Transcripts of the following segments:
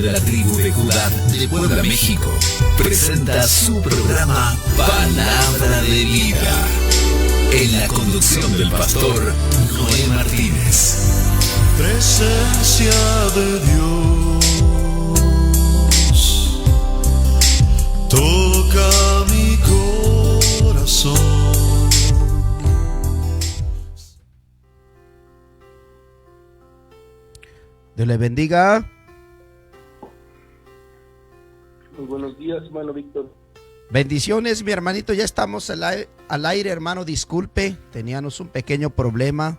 de la tribu de Judá de Puebla, México, presenta su programa Palabra de Vida, en la conducción del pastor Noé Martínez. Presencia de Dios, toca mi corazón. Dios le bendiga. Muy buenos días, hermano Víctor. Bendiciones, mi hermanito. Ya estamos al aire, hermano. Disculpe, teníamos un pequeño problema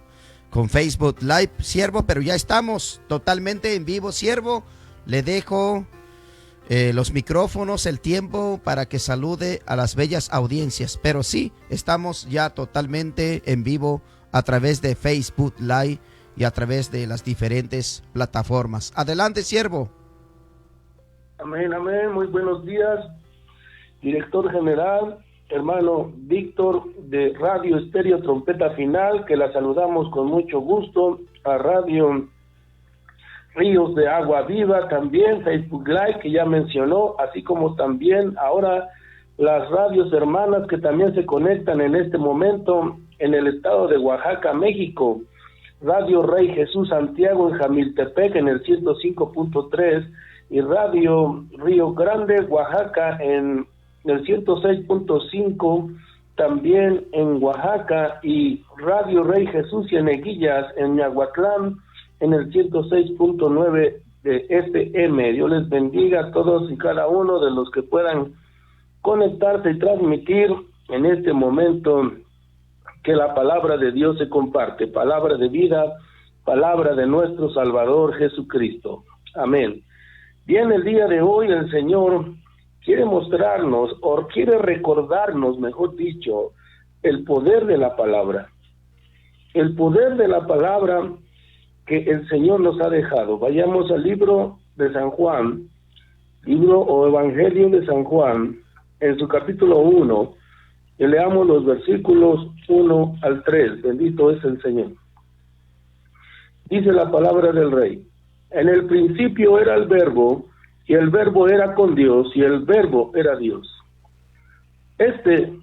con Facebook Live, siervo, pero ya estamos totalmente en vivo, siervo. Le dejo los micrófonos, el tiempo para que salude a las bellas audiencias. Pero sí, estamos ya totalmente en vivo a través de Facebook Live y a través de las diferentes plataformas. Adelante, siervo. Amén, amén. Muy buenos días, director general, hermano Víctor de Radio Estéreo Trompeta Final, que la saludamos con mucho gusto, a Radio Ríos de Agua Viva, también Facebook Live, que ya mencionó, así como también ahora las radios hermanas que también se conectan en este momento en el estado de Oaxaca, México. Radio Rey Jesús Santiago en Jamiltepec en el 105.3 y Radio Río Grande, Oaxaca en el 106.5, también en Oaxaca, y Radio Rey Jesús Cieneguillas en Miahuatlán en el 106.9 de FM. Dios les bendiga a todos y cada uno de los que puedan conectarse y transmitir en este momento que la palabra de Dios se comparte, palabra de vida, palabra de nuestro Salvador Jesucristo. Amén. Bien, el día de hoy el Señor quiere mostrarnos, o quiere recordarnos, mejor dicho, el poder de la palabra. El poder de la palabra que el Señor nos ha dejado. Vayamos al libro de San Juan, libro o Evangelio de San Juan, en su capítulo 1, y leamos los versículos 1 al 3. Bendito es el Señor. Dice la palabra del Rey: en el principio era el Verbo, y el Verbo era con Dios, y el Verbo era Dios. Este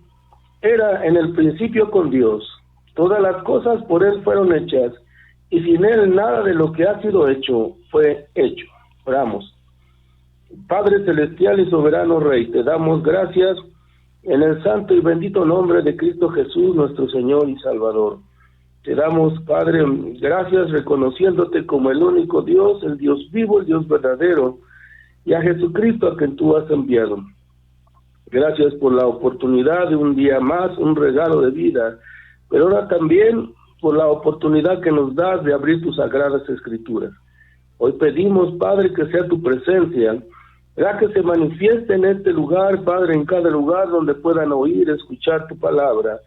era en el principio con Dios. Todas las cosas por Él fueron hechas, y sin Él nada de lo que ha sido hecho fue hecho. Oramos. Padre celestial y soberano Rey, te damos gracias en el santo y bendito nombre de Cristo Jesús, nuestro Señor y Salvador. Te damos, Padre, gracias reconociéndote como el único Dios, el Dios vivo, el Dios verdadero, y a Jesucristo a quien tú has enviado. Gracias por la oportunidad de un día más, un regalo de vida, pero ahora también por la oportunidad que nos das de abrir tus sagradas escrituras. Hoy pedimos, Padre, que sea tu presencia, que se manifieste en este lugar, Padre, en cada lugar donde puedan oír, escuchar tu palabra,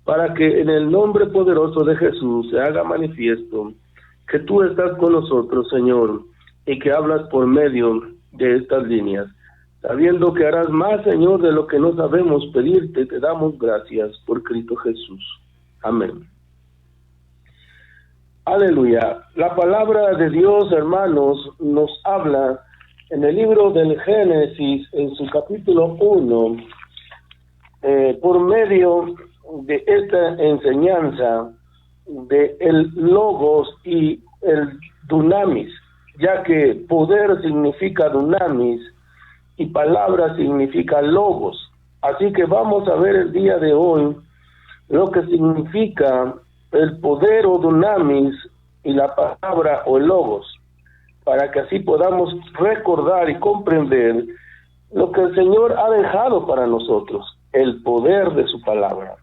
para que en el nombre poderoso de Jesús se haga manifiesto que tú estás con nosotros, Señor, y que hablas por medio de estas líneas. Sabiendo que harás más, Señor, de lo que no sabemos pedirte, te damos gracias por Cristo Jesús. Amén. Aleluya. La palabra de Dios, hermanos, nos habla en el libro del Génesis, en su capítulo 1, por medio de esta enseñanza de el logos y el dunamis, ya que poder significa dunamis y palabra significa logos. Así que vamos a ver el día de hoy lo que significa el poder o dunamis y la palabra o el logos, para que así podamos recordar y comprender lo que el Señor ha dejado para nosotros, el poder de su palabra.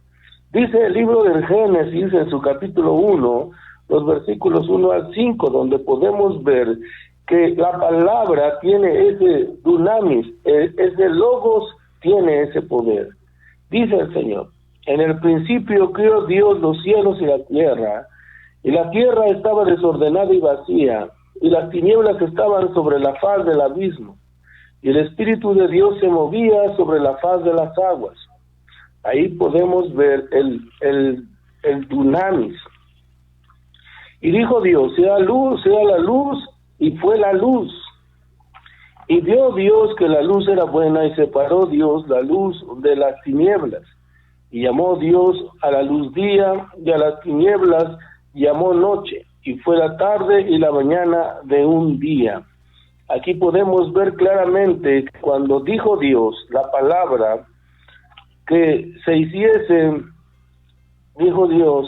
Dice el libro del Génesis en su capítulo 1, los versículos 1 al 5, donde podemos ver que la palabra tiene ese dunamis, ese logos tiene ese poder. Dice el Señor: en el principio creó Dios los cielos y la tierra estaba desordenada y vacía, y las tinieblas estaban sobre la faz del abismo, y el Espíritu de Dios se movía sobre la faz de las aguas. Ahí podemos ver el dunamis. Y dijo Dios: sea luz, sea la luz, y fue la luz. Y vio Dios que la luz era buena, y separó Dios la luz de las tinieblas. Y llamó Dios a la luz día, y a las tinieblas llamó noche. Y fue la tarde y la mañana de un día. Aquí podemos ver claramente que cuando dijo Dios la palabra que se hiciese, dijo Dios,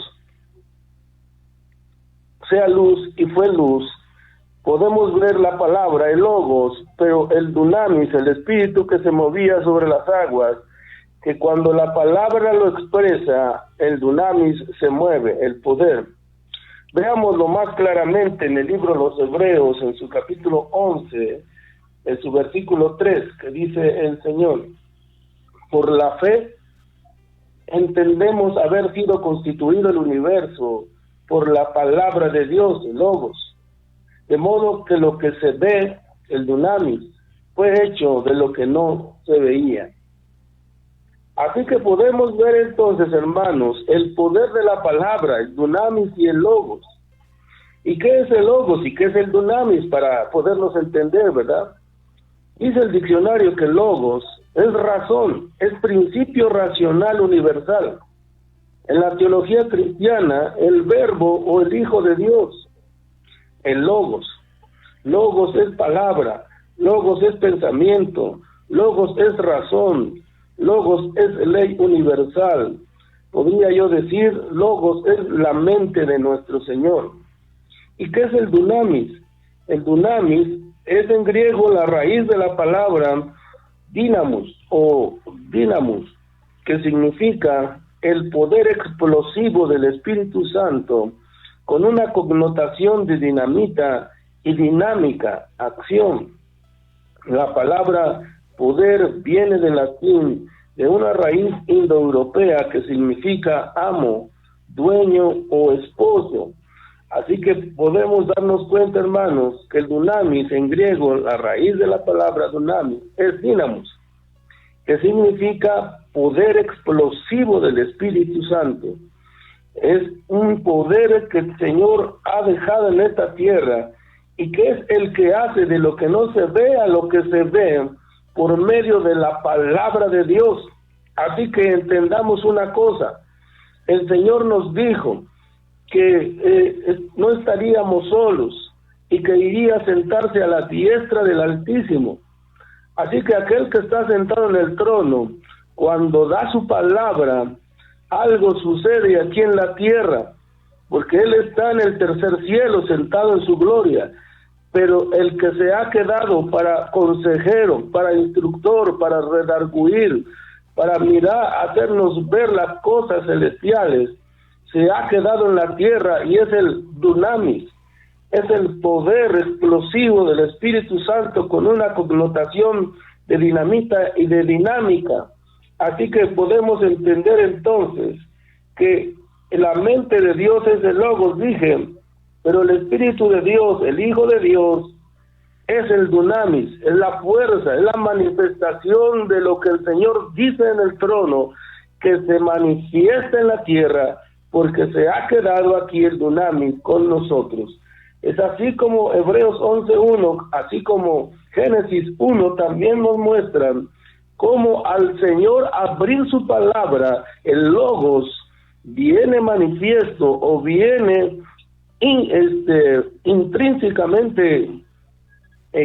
sea luz, y fue luz. Podemos ver la palabra, el logos, pero el dunamis, el espíritu que se movía sobre las aguas, que cuando la palabra lo expresa, el dunamis se mueve, el poder. Veámoslo más claramente en el libro de los Hebreos, en su capítulo 11, en su versículo 3, que dice el Señor: por la fe entendemos haber sido constituido el universo por la palabra de Dios, el logos. De modo que lo que se ve, el dunamis, fue hecho de lo que no se veía. Así que podemos ver entonces, hermanos, el poder de la palabra, el dunamis y el logos. ¿Y qué es el logos y qué es el dunamis para podernos entender, verdad? Dice el diccionario que el logos es razón, es principio racional universal. En la teología cristiana, el verbo o el Hijo de Dios. El logos. Logos es palabra, logos es pensamiento, logos es razón, logos es ley universal. Podría yo decir, logos es la mente de nuestro Señor. ¿Y qué es el dunamis? El dunamis es en griego la raíz de la palabra dynamos o dynamus, que significa el poder explosivo del Espíritu Santo, con una connotación de dinamita y dinámica, acción. La palabra poder viene del latín, de una raíz indoeuropea que significa amo, dueño o esposo. Así que podemos darnos cuenta, hermanos, que el dunamis en griego, la raíz de la palabra dunamis, es dynamos, que significa poder explosivo del Espíritu Santo. Es un poder que el Señor ha dejado en esta tierra y que es el que hace de lo que no se ve a lo que se ve por medio de la palabra de Dios. Así que entendamos una cosa: el Señor nos dijo que no estaríamos solos y que iría a sentarse a la diestra del Altísimo. Así que aquel que está sentado en el trono, cuando da su palabra, algo sucede aquí en la tierra, porque Él está en el tercer cielo, sentado en su gloria. Pero el que se ha quedado para consejero, para instructor, para redarguir, para mirar, hacernos ver las cosas celestiales, se ha quedado en la tierra, y es el dunamis, es el poder explosivo del Espíritu Santo con una connotación de dinamita y de dinámica. Así que podemos entender entonces que la mente de Dios es el logos, dije, pero el Espíritu de Dios, el Hijo de Dios, es el dunamis, es la fuerza, es la manifestación de lo que el Señor dice en el trono, que se manifiesta en la tierra, porque se ha quedado aquí el dunamis con nosotros. Es así como Hebreos 11:1, así como Génesis 1 también nos muestran cómo al Señor abrir su palabra, el logos viene manifiesto o viene intrínsecamente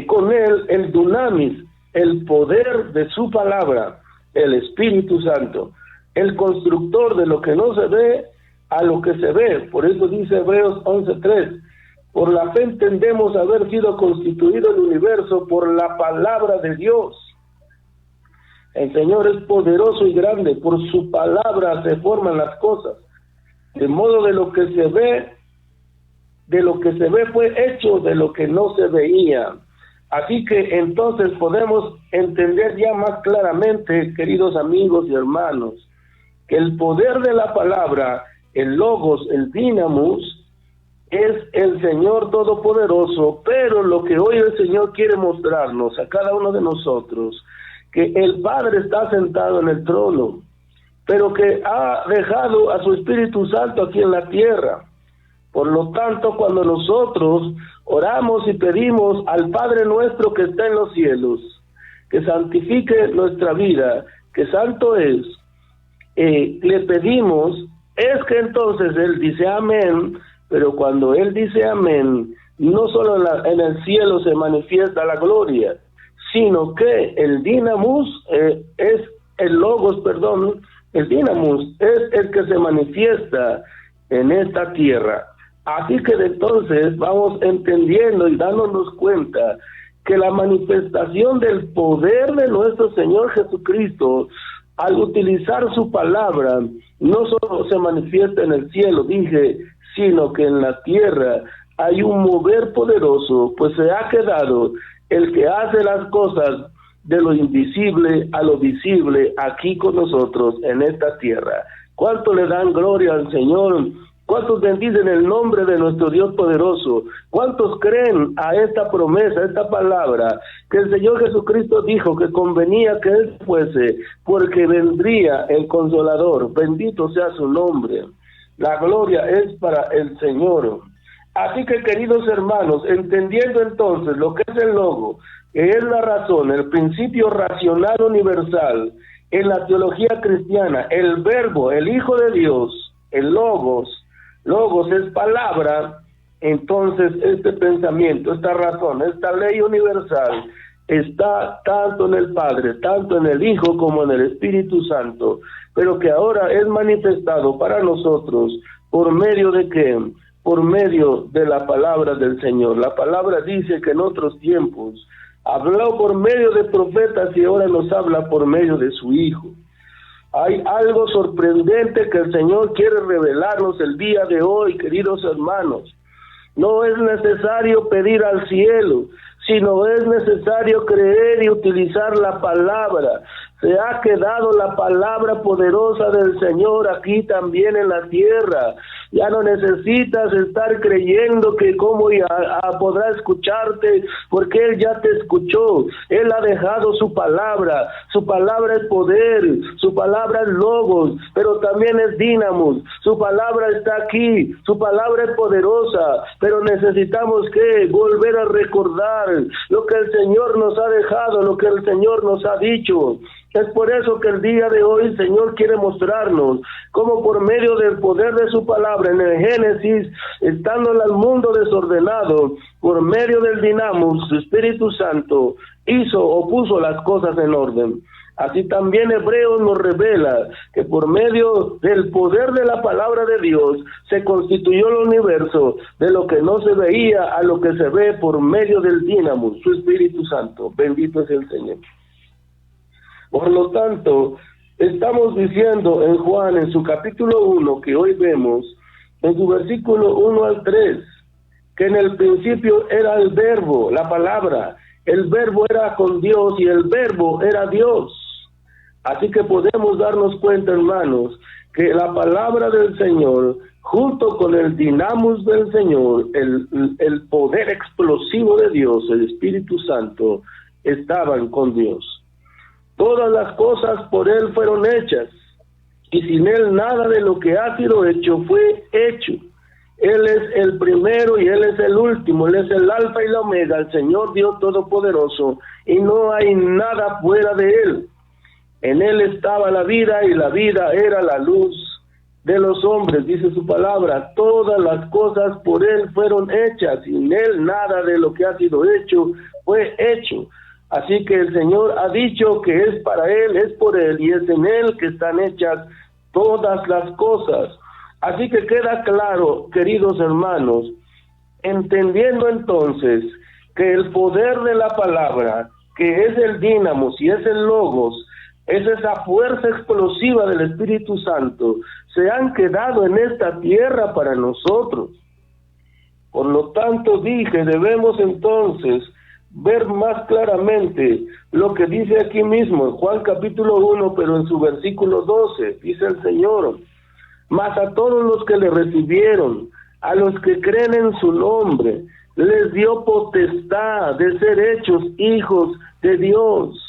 con él el dunamis, el poder de su palabra, el Espíritu Santo, el constructor de lo que no se ve a lo que se ve. Por eso dice Hebreos 11:3, por la fe entendemos haber sido constituido el universo por la palabra de Dios. El Señor es poderoso y grande, por su palabra se forman las cosas, de modo de lo que se ve fue hecho de lo que no se veía. Así que entonces podemos entender ya más claramente, queridos amigos y hermanos, que el poder de la palabra, el logos, el dynamus, es el Señor Todopoderoso. Pero lo que hoy el Señor quiere mostrarnos a cada uno de nosotros, que el Padre está sentado en el trono, pero que ha dejado a su Espíritu Santo aquí en la tierra. Por lo tanto, cuando nosotros oramos y pedimos al Padre nuestro que está en los cielos, que santifique nuestra vida, que santo es, le pedimos, es que entonces Él dice amén, pero cuando Él dice amén, no solo en el cielo se manifiesta la gloria, sino que el Dynamus es el Logos, el Dynamus es el que se manifiesta en esta tierra. Así que entonces vamos entendiendo y dándonos cuenta que la manifestación del poder de nuestro Señor Jesucristo, al utilizar su palabra, no solo se manifiesta en el cielo, sino que en la tierra hay un mover poderoso, pues se ha quedado el que hace las cosas de lo invisible a lo visible aquí con nosotros en esta tierra. ¿Cuánto le dan gloria al Señor? ¿Cuántos bendicen el nombre de nuestro Dios poderoso? ¿Cuántos creen a esta promesa, a esta palabra, que el Señor Jesucristo dijo que convenía que Él fuese, porque vendría el Consolador? Bendito sea su nombre. La gloria es para el Señor. Así que, queridos hermanos, entendiendo entonces lo que es el Logo, que es la razón, el principio racional universal, en la teología cristiana, el Verbo, el Hijo de Dios, el Logos es palabra, entonces este pensamiento, esta razón, esta ley universal está tanto en el Padre, tanto en el Hijo como en el Espíritu Santo, pero que ahora es manifestado para nosotros por medio de ¿qué? Por medio de la palabra del Señor. La palabra dice que en otros tiempos habló por medio de profetas y ahora nos habla por medio de su Hijo. Hay algo sorprendente que el Señor quiere revelarnos el día de hoy, queridos hermanos. No es necesario pedir al cielo, sino es necesario creer y utilizar la palabra. Se ha quedado la palabra poderosa del Señor aquí también en la tierra. Ya no necesitas estar creyendo que cómo podrá escucharte, porque Él ya te escuchó. Él ha dejado su palabra es poder, su palabra es Logos, pero también es Dynamus. Su palabra está aquí, su palabra es poderosa, pero necesitamos que volver a recordar lo que el Señor nos ha dejado, lo que el Señor nos ha dicho. Es por eso que el día de hoy el Señor quiere mostrarnos cómo por medio del poder de su palabra en el Génesis, estando en el mundo desordenado, por medio del Dynamus, su Espíritu Santo, puso las cosas en orden. Así también Hebreos nos revela que por medio del poder de la palabra de Dios se constituyó el universo, de lo que no se veía a lo que se ve por medio del Dynamus, su Espíritu Santo. Bendito es el Señor. Por lo tanto, estamos diciendo en Juan, en su capítulo 1, que hoy vemos, en su versículo 1 al 3, que en el principio era el Verbo, la palabra, el Verbo era con Dios y el Verbo era Dios. Así que podemos darnos cuenta, hermanos, que la palabra del Señor, junto con el Dynamus del Señor, el poder explosivo de Dios, el Espíritu Santo, estaban con Dios. Todas las cosas por Él fueron hechas, y sin Él nada de lo que ha sido hecho fue hecho. Él es el primero y Él es el último, Él es el alfa y la omega, el Señor Dios Todopoderoso, y no hay nada fuera de Él. En Él estaba la vida, y la vida era la luz de los hombres, dice su palabra. Todas las cosas por Él fueron hechas, sin Él nada de lo que ha sido hecho fue hecho. Así que el Señor ha dicho que es para Él, es por Él, y es en Él que están hechas todas las cosas. Así que queda claro, queridos hermanos, entendiendo entonces que el poder de la palabra, que es el Dynamus y es el Logos, es esa fuerza explosiva del Espíritu Santo, se han quedado en esta tierra para nosotros. Por lo tanto debemos entonces ver más claramente lo que dice aquí mismo en Juan capítulo 1, pero en su versículo 12, dice el Señor: mas a todos los que le recibieron, a los que creen en su nombre, les dio potestad de ser hechos hijos de Dios.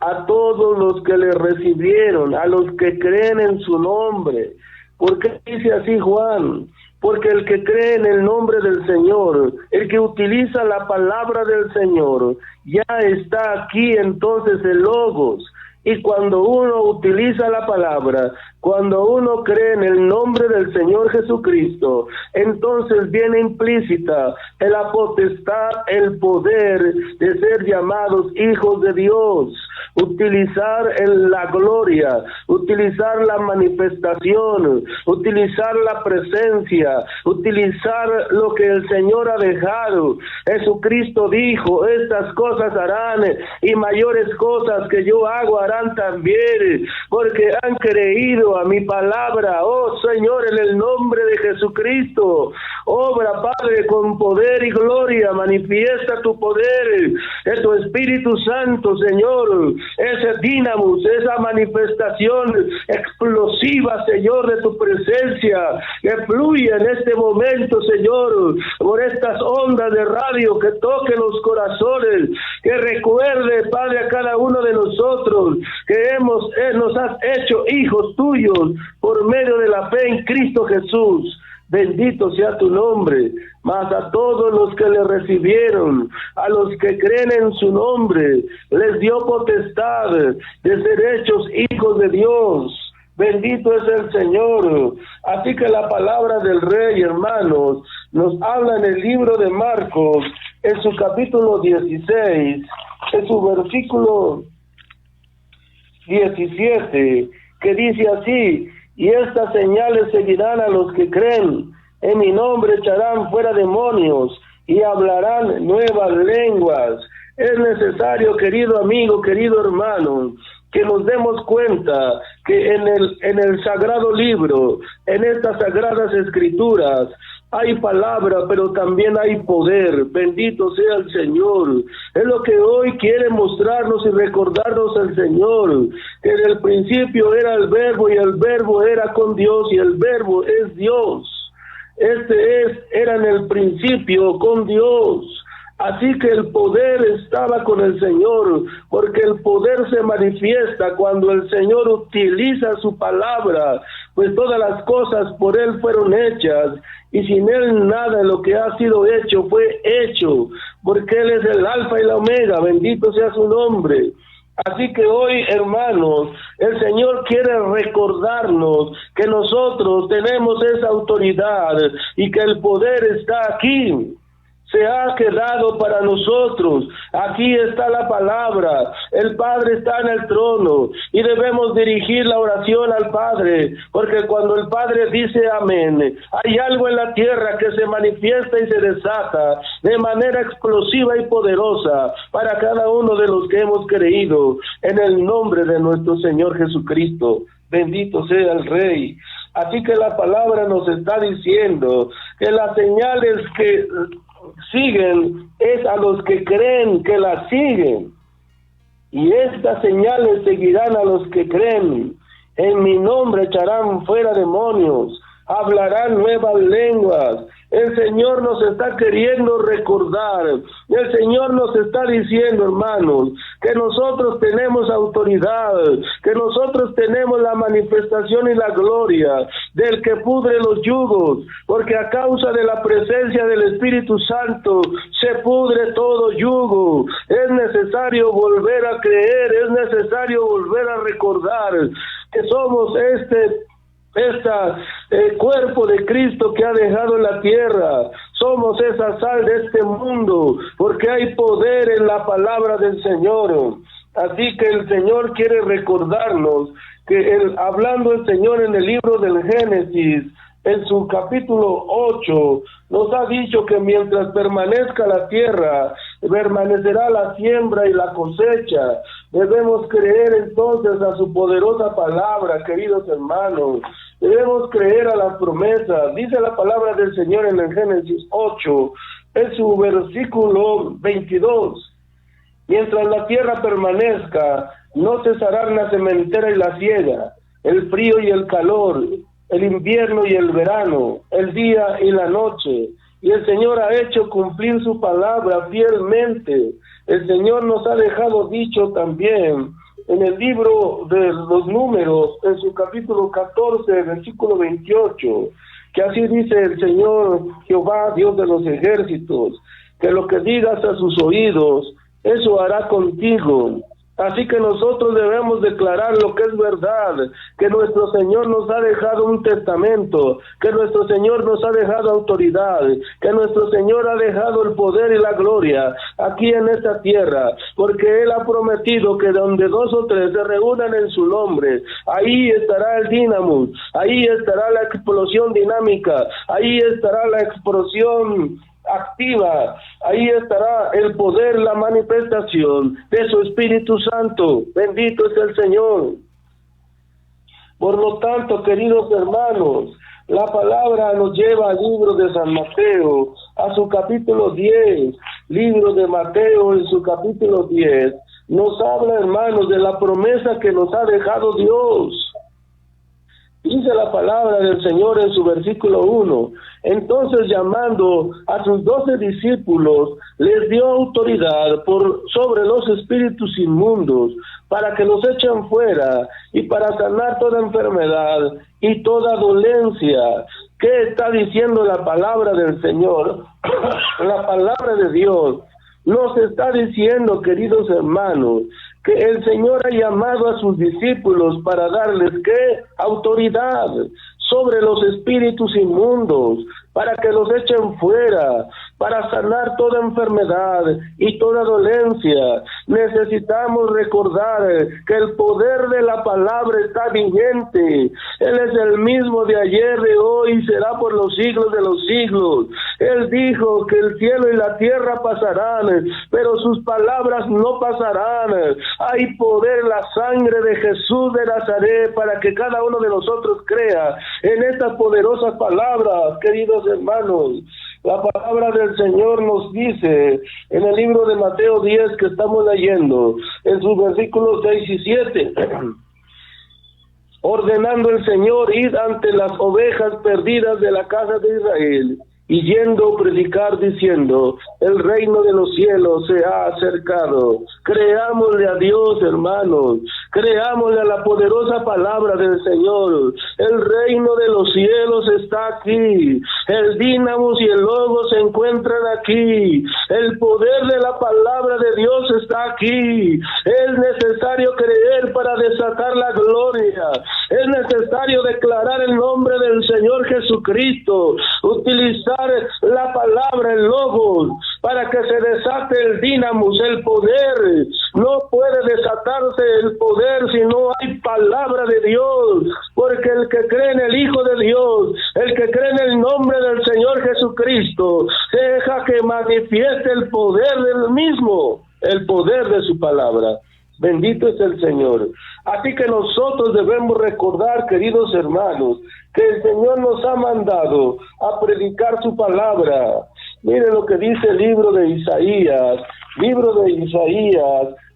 A todos los que le recibieron, a los que creen en su nombre. ¿Por qué dice así Juan? porque el que cree en el nombre del Señor, el que utiliza la palabra del Señor, ya está aquí entonces el Logos. Y cuando uno utiliza la palabra, cuando uno cree en el nombre del Señor Jesucristo, entonces viene implícita la potestad, el poder de ser llamados hijos de Dios. Utilizar la gloria, utilizar la manifestación, utilizar la presencia, utilizar lo que el Señor ha dejado. Jesucristo dijo, estas cosas harán y mayores cosas que yo hago harán también, porque han creído a mi palabra. Oh Señor, en el nombre de Jesucristo, obra, Padre, con poder y gloria, manifiesta tu poder, de tu Espíritu Santo, Señor, ese dínamos, esa manifestación explosiva, Señor, de tu presencia, que fluye en este momento, Señor, por estas ondas de radio, que toque los corazones, que recuerde, Padre, a cada uno de nosotros, que nos has hecho hijos tuyos por medio de la fe en Cristo Jesús. Bendito sea tu nombre. Mas a todos los que le recibieron, a los que creen en su nombre, les dio potestad de ser hechos hijos de Dios. Bendito es el Señor. Así que la palabra del Rey, hermanos, nos habla en el libro de Marcos, en su capítulo 16, en su versículo 17, que dice así: y estas señales seguirán a los que creen, en mi nombre echarán fuera demonios y hablarán nuevas lenguas. Es necesario, querido amigo, querido hermano, que nos demos cuenta que en el sagrado libro, en estas sagradas escrituras, hay palabra, pero también hay poder. Bendito sea el Señor. Es lo que hoy quiere mostrarnos y recordarnos el Señor, que en el principio era el Verbo, y el Verbo era con Dios, y el Verbo es Dios. Era en el principio con Dios. Así que el poder estaba con el Señor, porque el poder se manifiesta cuando el Señor utiliza su palabra, pues todas las cosas por Él fueron hechas, y sin Él nada de lo que ha sido hecho fue hecho, porque Él es el Alfa y la Omega, bendito sea su nombre. Así que hoy, hermanos, el Señor quiere recordarnos que nosotros tenemos esa autoridad y que el poder está aquí. Se ha quedado para nosotros. Aquí está la palabra. El Padre está en el trono y debemos dirigir la oración al Padre, porque cuando el Padre dice amén, hay algo en la tierra que se manifiesta y se desata de manera explosiva y poderosa para cada uno de los que hemos creído en el nombre de nuestro Señor Jesucristo. Bendito sea el Rey. Así que la palabra nos está diciendo que las señales que siguen es a los que creen que las siguen, y estas señales seguirán a los que creen. En mi nombre echarán fuera demonios, hablarán nuevas lenguas. El Señor nos está queriendo recordar, el Señor nos está diciendo, hermanos, que nosotros tenemos autoridad, que nosotros tenemos la manifestación y la gloria del que pudre los yugos, porque a causa de la presencia del Espíritu Santo se pudre todo yugo. Es necesario volver a creer, es necesario volver a recordar que somos cuerpo de Cristo que ha dejado en la tierra. Somos esa sal de este mundo, porque hay poder en la palabra del Señor. Así que el Señor quiere recordarnos que hablando el Señor en el libro del Génesis, en su capítulo 8, nos ha dicho que mientras permanezca la tierra, permanecerá la siembra y la cosecha. Debemos creer entonces a su poderosa palabra, queridos hermanos. Debemos creer a las promesas. Dice la palabra del Señor en el Génesis 8, en su versículo 22. Mientras la tierra permanezca, no cesarán la sementera y la siega, el frío y el calor, el invierno y el verano, el día y la noche. Y el Señor ha hecho cumplir su palabra fielmente. El Señor nos ha dejado dicho también en el libro de los Números, en su capítulo 14, versículo 28, que así dice el Señor Jehová, Dios de los ejércitos, que lo que digas a sus oídos, eso hará contigo. Así que nosotros debemos declarar lo que es verdad, que nuestro Señor nos ha dejado un testamento, que nuestro Señor nos ha dejado autoridad, que nuestro Señor ha dejado el poder y la gloria aquí en esta tierra, porque Él ha prometido que donde 2 o 3 se reúnan en su nombre, ahí estará el dínamo, ahí estará la explosión dinámica, ahí estará la explosión activa, ahí estará el poder, la manifestación de su Espíritu Santo. Bendito es el Señor. Por lo tanto, queridos hermanos, la palabra nos lleva al libro de San Mateo, a su capítulo 10, libro de Mateo en su capítulo 10, nos habla, hermanos, de la promesa que nos ha dejado Dios. Dice la palabra del Señor en su versículo 1, entonces llamando a sus 12 discípulos, les dio autoridad sobre los espíritus inmundos, para que los echen fuera, y para sanar toda enfermedad y toda dolencia. ¿Qué está diciendo la palabra del Señor? La palabra de Dios nos está diciendo, queridos hermanos, que el Señor ha llamado a sus discípulos para darles, ¿qué? Autoridad sobre los espíritus inmundos, para que los echen fuera, para sanar toda enfermedad y toda dolencia. Necesitamos recordar que el poder de la palabra está vigente. Él es el mismo de ayer, de hoy, y será por los siglos de los siglos. Él dijo que el cielo y la tierra pasarán, pero sus palabras no pasarán. Hay poder en la sangre de Jesús de Nazaret para que cada uno de nosotros crea en estas poderosas palabras, queridos hermanos. La palabra del Señor nos dice en el libro de Mateo 10 que estamos leyendo, en sus versículos 6 y 7, ordenando el Señor, id ante las ovejas perdidas de la casa de Israel, y yendo a predicar diciendo, el reino de los cielos se ha acercado. Creámosle a Dios, hermanos, creámosle a la poderosa palabra del Señor. El reino de los cielos está aquí, el dínamos y el logo se encuentran aquí, el poder de la palabra de Dios está aquí. Es necesario creer para desatar la gloria, es necesario declarar el nombre del Señor Jesucristo, utilizar la palabra, el logos, para que se desate el dínamos, el poder. No puede desatarse el poder si no hay palabra de Dios, porque el que cree en el Hijo de Dios, el que cree en el nombre del Señor Jesucristo, deja que manifieste el poder del mismo, el poder de su palabra. Bendito es el Señor. Así que nosotros debemos recordar, queridos hermanos, que el Señor nos ha mandado a predicar su palabra. Miren lo que dice el libro de Isaías,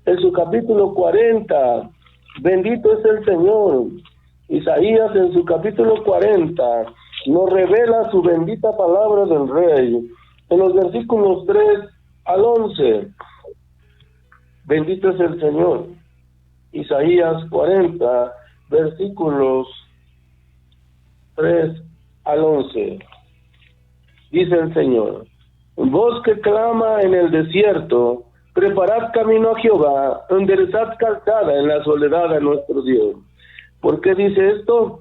en su capítulo 40. Bendito es el Señor. Isaías en su capítulo 40 nos revela su bendita palabra del Rey. En los versículos 3 al 11. Bendito es el Señor. Isaías 40, versículos 3 al 11. Dice el Señor, voz que clama en el desierto, preparad camino a Jehová, enderezad calzada en la soledad a nuestro Dios. ¿Por qué dice esto?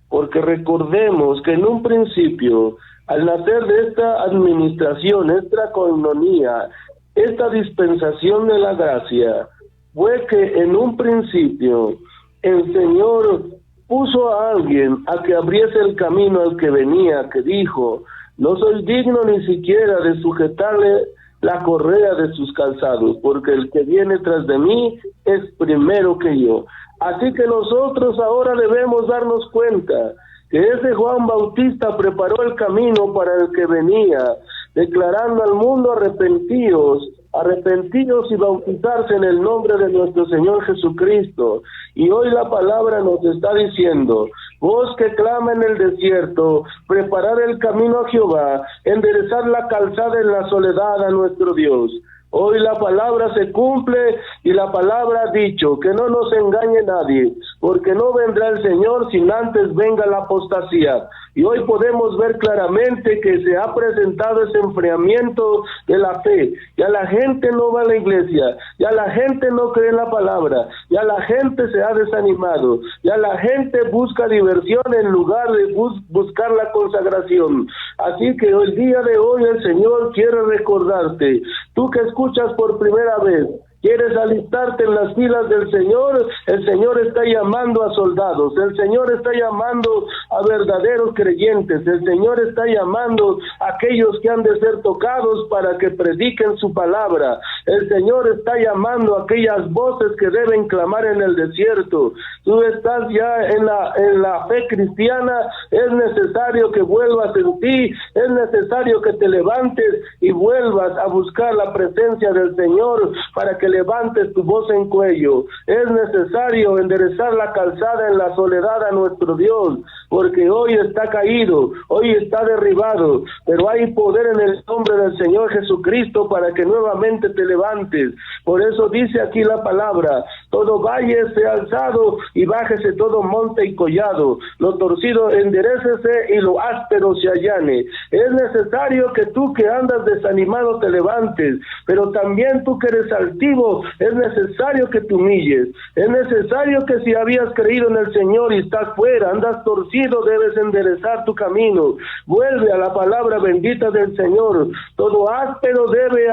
Porque recordemos que en un principio, al nacer de esta administración, esta coinonía, esta dispensación de la gracia, fue que en un principio el Señor puso a alguien a que abriese el camino al que venía, que dijo, no soy digno ni siquiera de sujetarle la correa de sus calzados, porque el que viene tras de mí es primero que yo. Así que nosotros ahora debemos darnos cuenta que ese Juan Bautista preparó el camino para el que venía, declarando al mundo arrepentidos y bautizarse en el nombre de nuestro Señor Jesucristo. Y hoy la palabra nos está diciendo, voz que clama en el desierto, preparar el camino a Jehová, enderezar la calzada en la soledad a nuestro Dios. Hoy la palabra se cumple y la palabra ha dicho que no nos engañe nadie, porque no vendrá el Señor sin antes venga la apostasía. Y hoy podemos ver claramente que se ha presentado ese enfriamiento de la fe. Ya la gente no va a la iglesia, ya la gente no cree en la palabra, ya la gente se ha desanimado, ya la gente busca diversión en lugar de buscar la consagración. Así que el día de hoy el Señor quiere recordarte, tú que escuchas por primera vez, ¿quieres alistarte en las filas del Señor? El Señor está llamando a soldados, el Señor está llamando a verdaderos creyentes, el Señor está llamando a aquellos que han de ser tocados para que prediquen su palabra, el Señor está llamando a aquellas voces que deben clamar en el desierto. Tú estás ya en la fe cristiana, es necesario que vuelvas en ti, es necesario que te levantes y vuelvas a buscar la presencia del Señor para que levantes tu voz en cuello. Es necesario enderezar la calzada en la soledad a nuestro Dios, porque hoy está caído, hoy está derribado, pero hay poder en el nombre del Señor Jesucristo para que nuevamente te levantes. Por eso dice aquí la palabra, todo valle sea alzado y bájese todo monte y collado, lo torcido enderécese y lo áspero se allane. Es necesario que tú que andas desanimado te levantes, pero también tú que eres altivo, es necesario que te humilles, es necesario que si habías creído en el Señor y estás fuera, andas torcido, debes enderezar tu camino, vuelve a la palabra bendita del Señor, todo áspero debe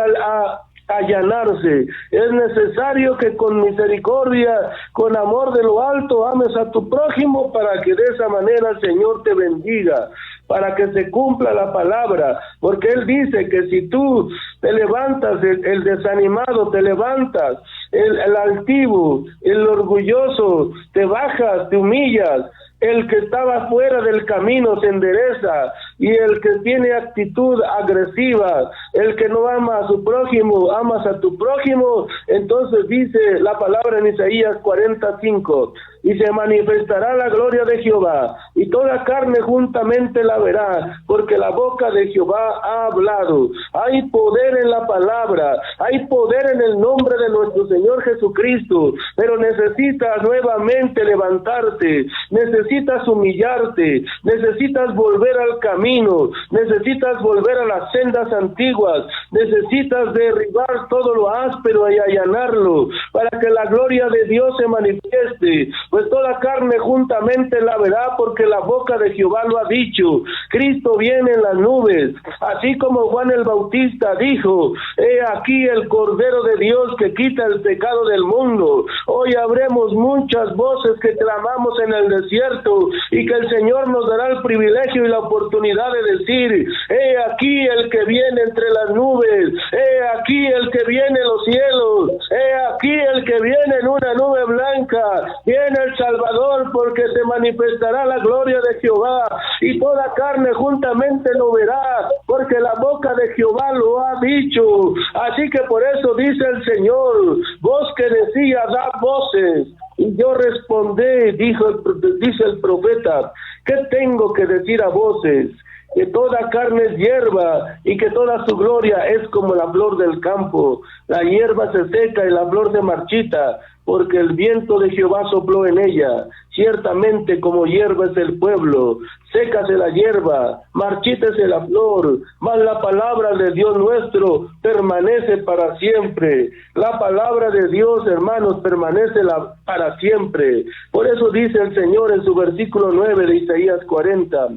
allanarse. Es necesario que con misericordia, con amor de lo alto, ames a tu prójimo para que de esa manera el Señor te bendiga, para que se cumpla la palabra, porque Él dice que si tú te levantas, el desanimado te levantas, el altivo, el orgulloso, te bajas, te humillas, el que estaba fuera del camino se endereza, y el que tiene actitud agresiva, el que no ama a su prójimo, amas a tu prójimo, entonces dice la palabra en Isaías 45, y se manifestará la gloria de Jehová, y toda carne juntamente la verá, porque la boca de Jehová ha hablado. Hay poder en la palabra, hay poder en el nombre de nuestro Señor Jesucristo, pero necesitas nuevamente levantarte, necesitas humillarte, necesitas volver al camino, necesitas volver a las sendas antiguas, necesitas derribar todo lo áspero y allanarlo, para que la gloria de Dios se manifieste, pues toda carne juntamente la verá, porque la boca de Jehová lo ha dicho. Cristo viene en las nubes, así como Juan el Bautista dijo, he aquí el Cordero de Dios que quita el pecado del mundo. Hoy habremos muchas voces que clamamos en el desierto, y que el Señor nos dará el privilegio y la oportunidad de decir, he aquí el que viene entre las nubes, he aquí el que viene en los cielos, he aquí el que viene en una nube blanca, viene el Salvador, porque se manifestará la gloria de Jehová, y toda carne juntamente lo verá, porque la boca de Jehová lo ha dicho. Así que por eso dice el Señor, voz que decía, da voces, y yo respondí, dice el profeta, ¿qué tengo que decir a voces? Que toda carne es hierba, y que toda su gloria es como la flor del campo. La hierba se seca y la flor se marchita, porque el viento de Jehová sopló en ella. Ciertamente como hierba es el pueblo, sécase la hierba, marchítese la flor, mas la palabra de Dios nuestro permanece para siempre. La palabra de Dios, hermanos, permanece para siempre. Por eso dice el Señor en su versículo 9 de Isaías 40,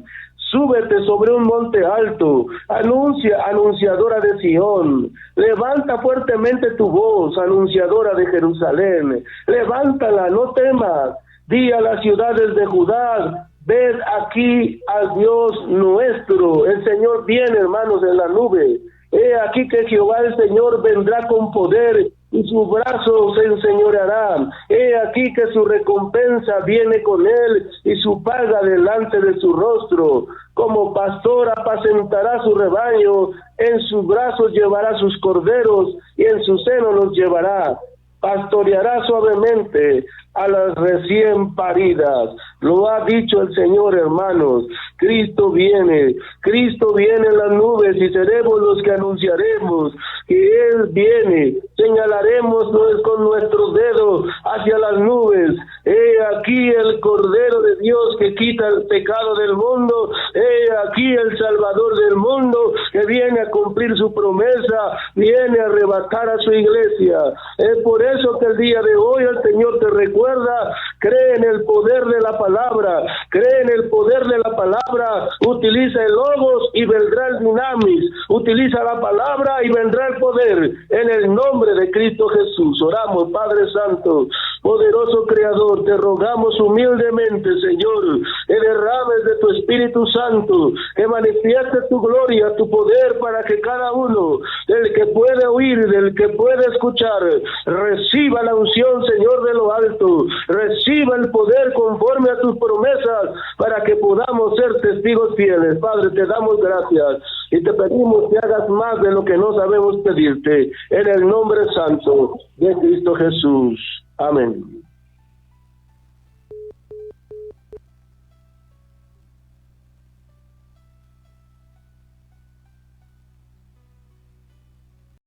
súbete sobre un monte alto, anunciadora de Sión, levanta fuertemente tu voz, anunciadora de Jerusalén, levántala, no temas, di a las ciudades de Judá, ved aquí al Dios nuestro. El Señor viene, hermanos, en la nube. He aquí que Jehová el Señor vendrá con poder, y su brazo se enseñoreará. He aquí que su recompensa viene con él, y su paga delante de su rostro. Como pastor apacentará su rebaño, en sus brazos llevará sus corderos, y en su seno los llevará. Pastoreará suavemente a las recién paridas. Lo ha dicho el Señor, hermanos. Cristo viene en las nubes, y seremos los que anunciaremos que Él viene. Señalaremos con nuestros dedos hacia las nubes. He aquí el Cordero de Dios que quita el pecado del mundo. He aquí el Salvador del mundo que viene a cumplir su promesa, viene a arrebatar a su iglesia. Es por eso que el día de hoy el Señor te recuerda: cree en el poder de la palabra, cree en el poder de la palabra, utiliza el logos y vendrá el dinamis, utiliza la palabra y vendrá el poder, en el nombre de Cristo Jesús. Oramos, Padre Santo, poderoso Creador, te rogamos humildemente, Señor, que derrames de tu Espíritu Santo, que manifiestes tu gloria, tu poder, para que cada uno, del que puede oír, del que puede escuchar, reciba la unción, Señor, de lo alto, reciba el poder conforme a tus promesas, para que podamos ser testigos fieles. Padre, te damos gracias y te pedimos que hagas más de lo que no sabemos pedirte, en el nombre santo de Cristo Jesús. Amén.